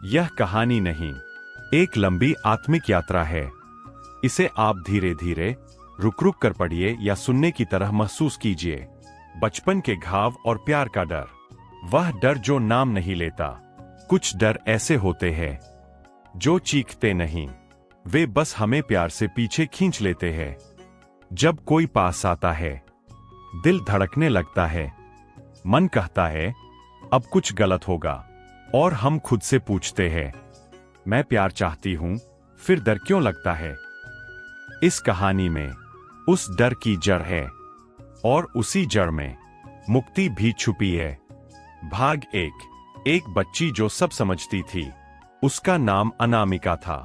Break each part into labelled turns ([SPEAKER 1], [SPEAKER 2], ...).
[SPEAKER 1] यह कहानी नहीं, एक लंबी आत्मिक यात्रा है। इसे आप धीरे धीरे रुक रुक कर पढ़िए या सुनने की तरह महसूस कीजिए। बचपन के घाव और प्यार का डर, वह डर जो नाम नहीं लेता। कुछ डर ऐसे होते हैं जो चीखते नहीं, वे बस हमें प्यार से पीछे खींच लेते हैं। जब कोई पास आता है, दिल धड़कने लगता है, मन कहता है अब कुछ गलत होगा, और हम खुद से पूछते हैं मैं प्यार चाहती हूं, फिर डर क्यों लगता है? इस कहानी में उस डर की जड़ है, और उसी जड़ में मुक्ति भी छुपी है। भाग एक बच्ची जो सब समझती थी। उसका नाम अनामिका था।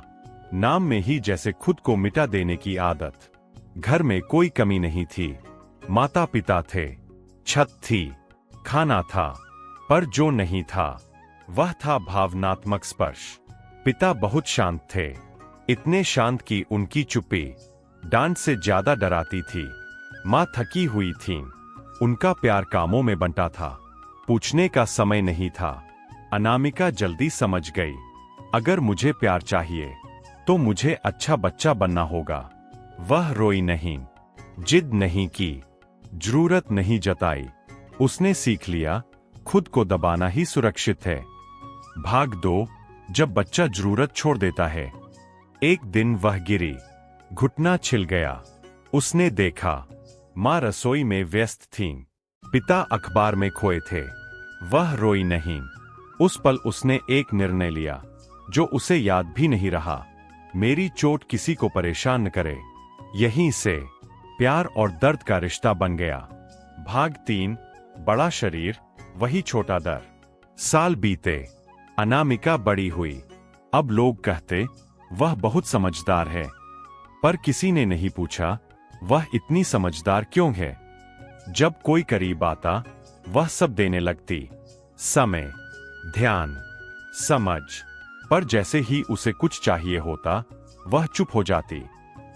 [SPEAKER 1] नाम में ही जैसे खुद को मिटा देने की आदत। घर में कोई कमी नहीं थी। माता पिता थे, छत थी, खाना था, पर जो नहीं था वह था भावनात्मक स्पर्श। पिता बहुत शांत थे, इतने शांत कि उनकी चुप्पी डांट से ज्यादा डराती थी। माँ थकी हुई थीं, उनका प्यार कामों में बंटा था, पूछने का समय नहीं था। अनामिका जल्दी समझ गई, अगर मुझे प्यार चाहिए तो मुझे अच्छा बच्चा बनना होगा। वह रोई नहीं, जिद नहीं की, जरूरत नहीं जताई। उसने सीख लिया खुद को दबाना ही सुरक्षित है। भाग 2, जब बच्चा जरूरत छोड़ देता है। एक दिन वह गिरी, घुटना छिल गया। उसने देखा माँ रसोई में व्यस्त थीं, पिता अखबार में खोए थे। वह रोई नहीं। उस पल उसने एक निर्णय लिया जो उसे याद भी नहीं रहा, मेरी चोट किसी को परेशान न करे। यहीं से प्यार और दर्द का रिश्ता बन गया। भाग 3, बड़ा शरीर वही छोटा दर। साल बीते, अनामिका बड़ी हुई। अब लोग कहते वह बहुत समझदार है, पर किसी ने नहीं पूछा वह इतनी समझदार क्यों है। जब कोई करीब आता वह सब देने लगती, समय, ध्यान, समझ, पर जैसे ही उसे कुछ चाहिए होता वह चुप हो जाती।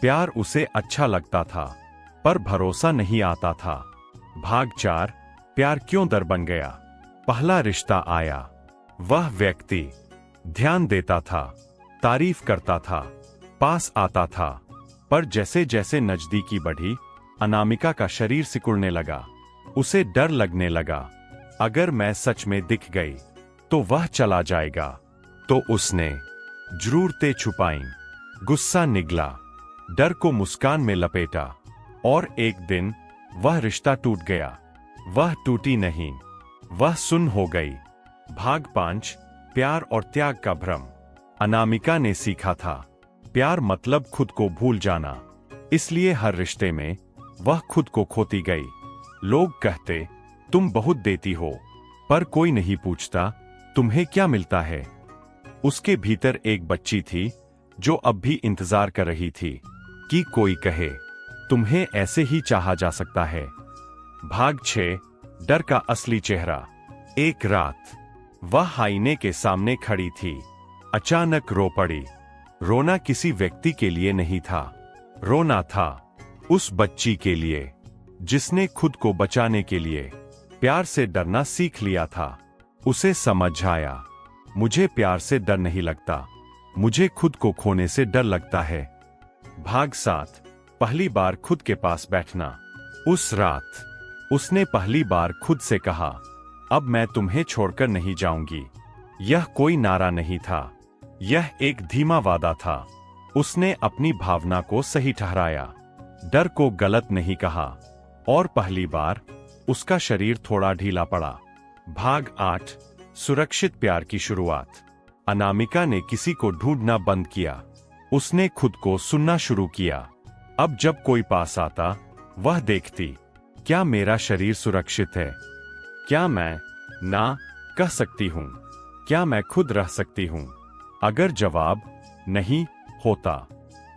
[SPEAKER 1] प्यार उसे अच्छा लगता था, पर भरोसा नहीं आता था। भाग 4, प्यार क्यों दर बन गया। पहला रिश्ता आया। वह व्यक्ति ध्यान देता था, तारीफ करता था, पास आता था, पर जैसे जैसे नजदीकी बढ़ी अनामिका का शरीर सिकुड़ने लगा। उसे डर लगने लगा, अगर मैं सच में दिख गई तो वह चला जाएगा। तो उसने जरूरतें छुपाईं, गुस्सा निगला, डर को मुस्कान में लपेटा, और एक दिन वह रिश्ता टूट गया। वह टूटी नहीं, वह सुन्न हो गई। भाग 5, प्यार और त्याग का भ्रम। अनामिका ने सीखा था प्यार मतलब खुद को भूल जाना, इसलिए हर रिश्ते में वह खुद को खोती गई। लोग कहते तुम बहुत देती हो, पर कोई नहीं पूछता तुम्हें क्या मिलता है। उसके भीतर एक बच्ची थी जो अब भी इंतजार कर रही थी कि कोई कहे तुम्हें ऐसे ही चाहा जा सकता है। भाग 6, डर का असली चेहरा। एक रात वह आईने के सामने खड़ी थी, अचानक रो पड़ी। रोना किसी व्यक्ति के लिए नहीं था, रोना था उस बच्ची के लिए जिसने खुद को बचाने के लिए प्यार से डरना सीख लिया था। उसे समझ आया, मुझे प्यार से डर नहीं लगता, मुझे खुद को खोने से डर लगता है। भाग 7, पहली बार खुद के पास बैठना। उस रात उसने पहली बार खुद से कहा अब मैं तुम्हें छोड़कर नहीं जाऊंगी। यह कोई नारा नहीं था, यह एक धीमा वादा था। उसने अपनी भावना को सही ठहराया, डर को गलत नहीं कहा, और पहली बार उसका शरीर थोड़ा ढीला पड़ा। भाग 8, सुरक्षित प्यार की शुरुआत। अनामिका ने किसी को ढूंढना बंद किया, उसने खुद को सुनना शुरू किया। अब जब कोई पास आता वह देखती क्या मेरा शरीर सुरक्षित है, क्या मैं ना कह सकती हूं, क्या मैं खुद रह सकती हूं। अगर जवाब नहीं होता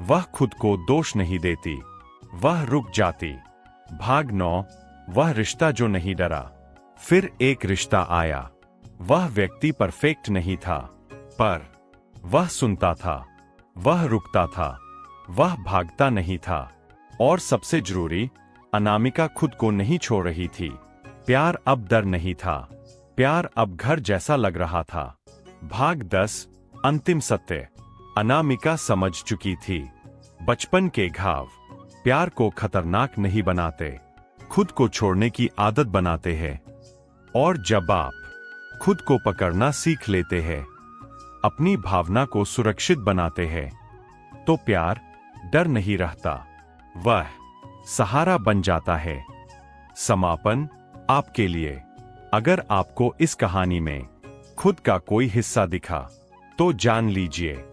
[SPEAKER 1] वह खुद को दोष नहीं देती, वह रुक जाती। भाग 9, वह रिश्ता जो नहीं डरा। फिर एक रिश्ता आया। वह व्यक्ति परफेक्ट नहीं था, पर वह सुनता था, वह रुकता था, वह भागता नहीं था, और सबसे जरूरी अनामिका खुद को नहीं छोड़ रही थी। प्यार अब डर नहीं था, प्यार अब घर जैसा लग रहा था। भाग 10। अंतिम सत्य। अनामिका समझ चुकी थी, बचपन के घाव प्यार को खतरनाक नहीं बनाते, खुद को छोड़ने की आदत बनाते हैं। और जब आप खुद को पकड़ना सीख लेते हैं, अपनी भावना को सुरक्षित बनाते हैं, तो प्यार डर नहीं रहता, वह सहारा बन जाता है। समापन आपके लिए। अगर आपको इस कहानी में खुद का कोई हिस्सा दिखा, तो जान लीजिए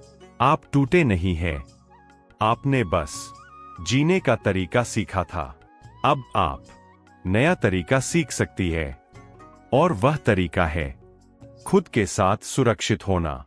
[SPEAKER 1] आप टूटे नहीं हैं। आपने बस जीने का तरीका सीखा था। अब आप नया तरीका सीख सकती है, और वह तरीका है खुद के साथ सुरक्षित होना।